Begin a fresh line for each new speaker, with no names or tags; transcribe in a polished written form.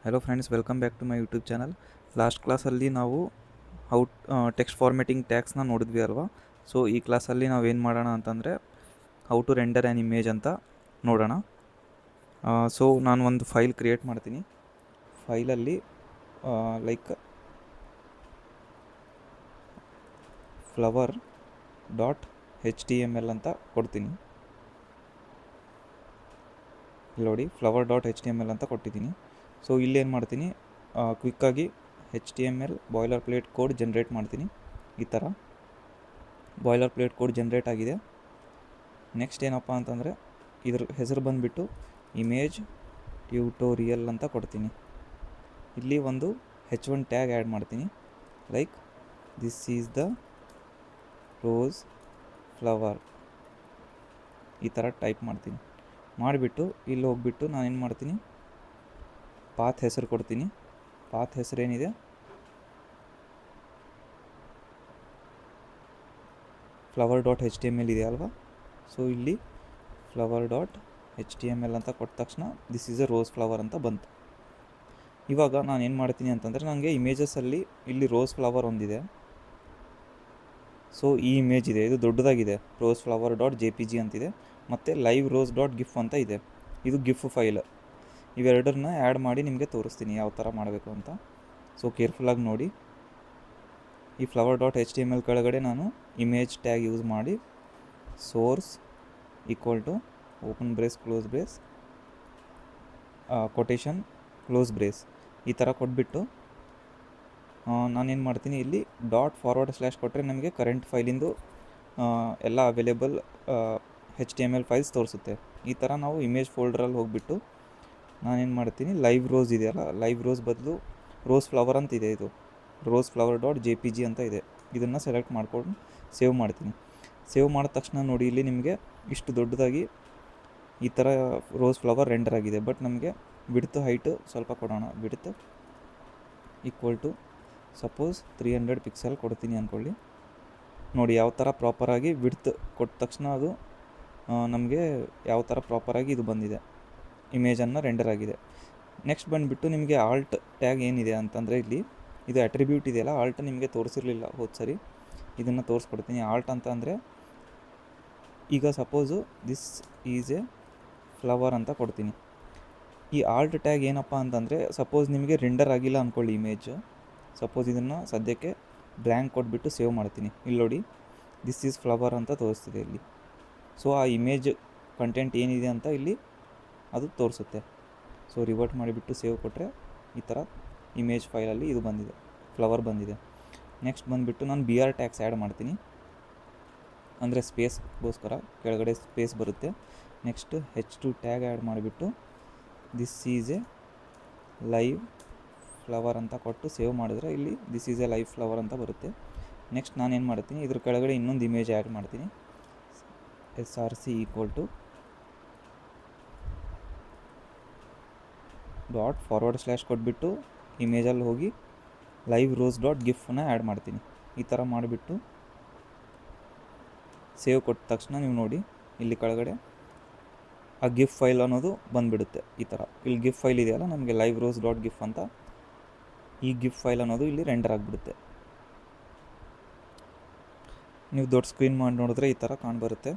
Hello friends, welcome back to my YouTube channel. Last ಕ್ಲಾಸಲ್ಲಿ ನಾವು how text formatting ಟ್ಯಾಗ್ಸ್ನ ನೋಡಿದ್ವಿ ಅಲ್ವಾ. ಸೊ ಈ ಕ್ಲಾಸಲ್ಲಿ ನಾವೇನು ಮಾಡೋಣ ಅಂತಂದರೆ how to render an image ಅಂತ ನೋಡೋಣ. ಸೊ ನಾನು ಒಂದು ಫೈಲ್ ಕ್ರಿಯೇಟ್ ಮಾಡ್ತೀನಿ. ಫೈಲಲ್ಲಿ ಲೈಕ್ flower.html ಅಂತ ಕೊಡ್ತೀನಿ. ನೋಡಿ, flower.html ಅಂತ ಕೊಟ್ಟಿದ್ದೀನಿ. ಸೊ ಇಲ್ಲೇನು ಮಾಡ್ತೀನಿ, ಕ್ವಿಕ್ಕಾಗಿ HTML boiler plate code generate ಮಾಡ್ತೀನಿ. ಈ ಥರ ಬಾಯ್ಲರ್ ಪ್ಲೇಟ್ ಕೋಡ್ ಜನ್ರೇಟ್ ಆಗಿದೆ. ನೆಕ್ಸ್ಟ್ ಏನಪ್ಪ ಅಂತಂದರೆ ಇದ್ರ ಹೆಸರು ಬಂದುಬಿಟ್ಟು ಇಮೇಜ್ ಟ್ಯೂಟೋರಿಯಲ್ ಅಂತ ಕೊಡ್ತೀನಿ. ಇಲ್ಲಿ ಒಂದು H1 ಟ್ಯಾಗ್ ಆ್ಯಡ್ ಮಾಡ್ತೀನಿ. Like this is the rose flower ಈ ಥರ ಟೈಪ್ ಮಾಡ್ತೀನಿ. ಮಾಡಿಬಿಟ್ಟು ಇಲ್ಲಿ ಹೋಗ್ಬಿಟ್ಟು ನಾನೇನು ಮಾಡ್ತೀನಿ, ಪಾತ್ ಹೆಸರು ಕೊಡ್ತೀನಿ. ಪಾತ್ ಹೆಸರು ಏನಿದೆ, flower.html ಇದೆ ಅಲ್ವಾ. ಸೊ ಇಲ್ಲಿ flower.html ಅಂತ ಕೊಟ್ಟ ತಕ್ಷಣ this is A rose flower ಅಂತ ಬಂತು. ಇವಾಗ ನಾನು ಏನು ಮಾಡ್ತೀನಿ ಅಂತಂದರೆ, ನನಗೆ ಇಮೇಜಸಲ್ಲಿ ಇಲ್ಲಿ ರೋಸ್ ಫ್ಲವರ್ ಒಂದಿದೆ. ಸೊ ಈ ಇಮೇಜ್ ಇದೆ, ಇದು ದೊಡ್ಡದಾಗಿದೆ, ರೋಸ್ flower.jpg ಅಂತಿದೆ. ಮತ್ತು live rose.gif ಅಂತ ಇದೆ, ಇದು ಗಿಫ್ ಫೈಲ್. ಇವೆರಡನ್ನ ಆ್ಯಡ್ ಮಾಡಿ ನಿಮಗೆ ತೋರಿಸ್ತೀನಿ ಯಾವ ಥರ ಮಾಡಬೇಕು ಅಂತ. ಸೊ ಕೇರ್ಫುಲ್ಲಾಗಿ ನೋಡಿ. ಈ flower.html ಕೆಳಗಡೆ ನಾನು ಇಮೇಜ್ ಟ್ಯಾಗ್ ಯೂಸ್ ಮಾಡಿ source equal to open brace close brace quotation close brace ಈ ಥರ ಕೊಟ್ಬಿಟ್ಟು ನಾನೇನು ಮಾಡ್ತೀನಿ, ಇಲ್ಲಿ ./ ಕೊಟ್ಟರೆ ನಮಗೆ ಕರೆಂಟ್ ಫೈಲಿಂದು ಎಲ್ಲ ಅವೈಲೇಬಲ್ HTML ಫೈಲ್ಸ್ ತೋರಿಸುತ್ತೆ. ಈ ಥರ ನಾವು ಇಮೇಜ್ ಫೋಲ್ಡ್ರಲ್ಲಿ ಹೋಗಿಬಿಟ್ಟು ನಾನೇನು ಮಾಡ್ತೀನಿ, ಲೈವ್ ರೋಸ್ ಇದೆಯಲ್ಲ, ಲೈವ್ ರೋಸ್ ಬದಲು ರೋಸ್ ಫ್ಲವರ್ ಅಂತ ಇದೆ, ಇದು ರೋಸ್ flower.jpg ಅಂತ ಇದೆ. ಇದನ್ನು ಸೆಲೆಕ್ಟ್ ಮಾಡ್ಕೊಂಡು ಸೇವ್ ಮಾಡ್ತೀನಿ. ಸೇವ್ ಮಾಡಿದ ತಕ್ಷಣ ನೋಡಿ, ಇಲ್ಲಿ ನಿಮಗೆ ಇಷ್ಟು ದೊಡ್ಡದಾಗಿ ಈ ಥರ ರೋಸ್ ಫ್ಲವರ್ ರೆಂಡರ್ ಆಗಿದೆ. ಬಟ್ ನಮಗೆ ವಿಡ್ತ್ ಹೈಟು ಸ್ವಲ್ಪ ಕೊಡೋಣ. Width equal to suppose 300 pixel ಕೊಡ್ತೀನಿ ಅಂದ್ಕೊಳ್ಳಿ. ನೋಡಿ ಯಾವ ಥರ ಪ್ರಾಪರಾಗಿ ವಿಡ್ತ್ ಕೊಟ್ಟ ತಕ್ಷಣ ಅದು ನಮಗೆ ಯಾವ ಥರ ಪ್ರಾಪರಾಗಿ ಇದು ಬಂದಿದೆ, ಇಮೇಜನ್ನು ರೆಂಡರ್ ಆಗಿದೆ. ನೆಕ್ಸ್ಟ್ ಬಂದುಬಿಟ್ಟು ನಿಮಗೆ ಆಲ್ಟ್ ಟ್ಯಾಗ್ ಏನಿದೆ ಅಂತಂದರೆ, ಇಲ್ಲಿ ಇದು ಅಟ್ರಿಬ್ಯೂಟ್ ಇದೆಯಲ್ಲ, ಆಲ್ಟ್ ನಿಮಗೆ ತೋರಿಸಿರಲಿಲ್ಲ ಹೋದ ಸರಿ, ಇದನ್ನು ತೋರಿಸ್ಕೊಡ್ತೀನಿ. ಆಲ್ಟ್ ಅಂತ ಅಂದರೆ, ಈಗ suppose this is A flower ಅಂತ ಕೊಡ್ತೀನಿ. ಈ ಆಲ್ಟ್ ಟ್ಯಾಗ್ ಏನಪ್ಪ ಅಂತಂದರೆ, ಸಪೋಸ್ ನಿಮಗೆ ರೆಂಡರ್ ಆಗಿಲ್ಲ ಅಂದ್ಕೊಳ್ಳಿ ಇಮೇಜ್. ಸಪೋಸ್ ಇದನ್ನು ಸದ್ಯಕ್ಕೆ ಬ್ಲ್ಯಾಂಕ್ ಕೊಟ್ಬಿಟ್ಟು ಸೇವ್ ಮಾಡ್ತೀನಿ. ಇಲ್ಲಿ ನೋಡಿ, ದಿಸ್ ಈಸ್ ಫ್ಲವರ್ ಅಂತ ತೋರಿಸ್ತಿದೆ ಇಲ್ಲಿ. ಸೊ ಆ ಇಮೇಜ್ ಕಂಟೆಂಟ್ ಏನಿದೆ ಅಂತ ಇಲ್ಲಿ ಅದು ತೋರಿಸುತ್ತೆ. ಸೊ ರಿವರ್ಟ್ ಮಾಡಿಬಿಟ್ಟು ಸೇವ್ ಕೊಟ್ಟರೆ ಈ ಥರ ಇಮೇಜ್ ಫೈಲಲ್ಲಿ ಇದು ಬಂದಿದೆ, ಫ್ಲವರ್ ಬಂದಿದೆ. ನೆಕ್ಸ್ಟ್ ಬಂದುಬಿಟ್ಟು ನಾನು BR ಟ್ಯಾಗ್ಸ್ ಆ್ಯಡ್ ಮಾಡ್ತೀನಿ, ಅಂದರೆ ಸ್ಪೇಸ್ಗೋಸ್ಕರ ಕೆಳಗಡೆ ಸ್ಪೇಸ್ ಬರುತ್ತೆ. ನೆಕ್ಸ್ಟ್ H2 ಟ್ಯಾಗ್ ಆ್ಯಡ್ ಮಾಡಿಬಿಟ್ಟು this is A live flower ಅಂತ ಕೊಟ್ಟು ಸೇವ್ ಮಾಡಿದ್ರೆ ಇಲ್ಲಿ this is A live flower ಅಂತ ಬರುತ್ತೆ. ನೆಕ್ಸ್ಟ್ ನಾನೇನು ಮಾಡ್ತೀನಿ, ಇದ್ರ ಕೆಳಗಡೆ ಇನ್ನೊಂದು ಇಮೇಜ್ ಆ್ಯಡ್ ಮಾಡ್ತೀನಿ. src ಈಕ್ವಲ್ ಟು ./ ಕೊಟ್ಬಿಟ್ಟು ಇಮೇಜಲ್ಲಿ ಹೋಗಿ live rose.gifನ ಆ್ಯಡ್ ಮಾಡ್ತೀನಿ. ಈ ಥರ ಮಾಡಿಬಿಟ್ಟು ಸೇವ್ ಕೊಟ್ಟ ತಕ್ಷಣ ನೀವು ನೋಡಿ, ಇಲ್ಲಿ ಕೆಳಗಡೆ ಆ ಗಿಫ್ ಫೈಲ್ ಅನ್ನೋದು ಬಂದುಬಿಡುತ್ತೆ. ಈ ಥರ ಇಲ್ಲಿ ಗಿಫ್ ಫೈಲ್ ಇದೆಯಲ್ಲ, ನಮಗೆ live rose.gif ಅಂತ ಈ ಗಿಫ್ ಫೈಲ್ ಅನ್ನೋದು ಇಲ್ಲಿ ರೆಂಡರ್ ಆಗಿಬಿಡುತ್ತೆ. ನೀವು ದೊಡ್ಡ ಸ್ಕ್ರೀನ್ ಮಾಡಿ ನೋಡಿದ್ರೆ ಈ ಥರ ಕಾಣ್ಬರುತ್ತೆ.